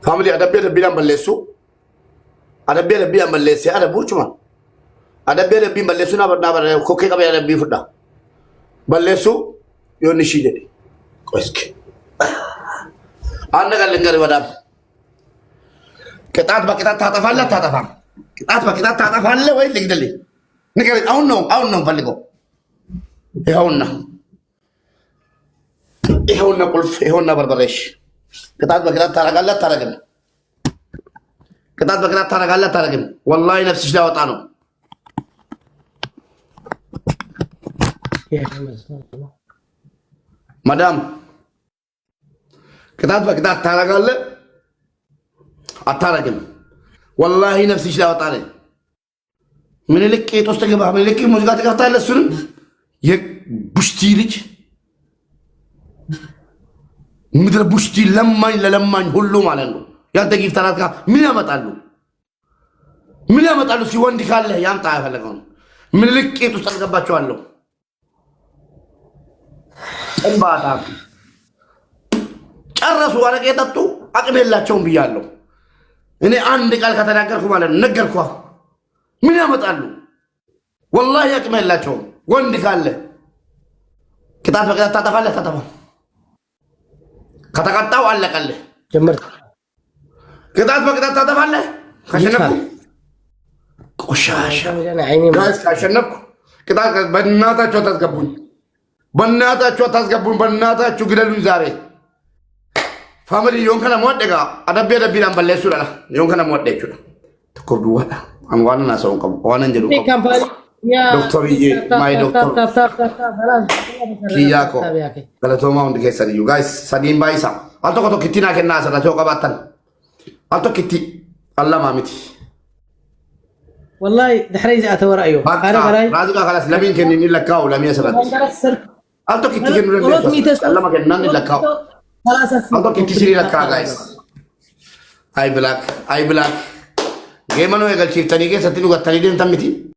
family adabbe bilan balleessu adabbe bilan balleesse adabu chuma adabbe bilan balleessu na barna kokke qabe adabbi fudda balleessu yonni shi jedhe qoyski አንደ ጋር ልንገር ወዳም ቅጣት በቅጣት ታጠፋለህ ታጠፋም ቅጣት በቅጣት ታጠፋለህ ወይ ልግደልህ ንገር አሁን ነው ፈልገው ይኸውና ቁልፍ ይኸውና በርበሬሽ ቅጣት በቅጣት ታረጋለህ ታረግም ቅጣት በቅጣት ታረጋለህ ታረግም ወላሂ ነፍስሽ ላወጣ ነው ማዳም ቅጣት በቅጣት ታረጋለህ አታረግም ወላሂ ነፍስሽ ላወጣ ነው ምን ልክ ቄጦስ ተገባ ምን ልክ ሙዚቃ ተከፍታለህ እሱንም የቡሽቲ ልጅ ምድረ ቡሽቲ ለማኝ ሁሉ ማለት ነው ያንተ ጊፍታራት ጋር ምን ያመጣሉ ሲወንድ ካለ ያምጣ ያፈለገው ምን ልክ ቄጦስ ተገባቸዋለሁ እንባታ ጨረሱ አረቄ ጠጡ አቅም የላቸውም ብያለሁ እኔ አንድ ቃል ከተናገርኩ ማለት ነገርኳ ምን ያመጣሉ ወላሂ አቅም የላቸውም ወንድ ካለ ቅጣት በቅጣት ታጠፋለህ ታጠፋ ከተቀጣው አለቀልህ ጀመርክ ቅጣት በቅጣት ታጠፋለህ ካሸነፍኩ ቆሻሻ ጋይስ ካሸነፍኩ ቅጣት በእናታችሁ በእናታችሁ ግደሉኝ ዛሬ family yon kana modde ga adabbe bilan balle sura yon kana modde chuda to du wada am wana na so kam wana njedu ko doctor ye my doctor kiyako kala to ma unde kesari you guys sadim baisa alto ko to kitina ke nasa da choka batan alto kiti alla mamiti والله دحريز اتورا ايوه انا براي رازقا خلاص لمين كن نلكاو لم يسرد alto kiti ke nure alla ma ke nan nilakao alto kiti siri lakka guys I black game no egal chiftani ke satinu gattani den tamiti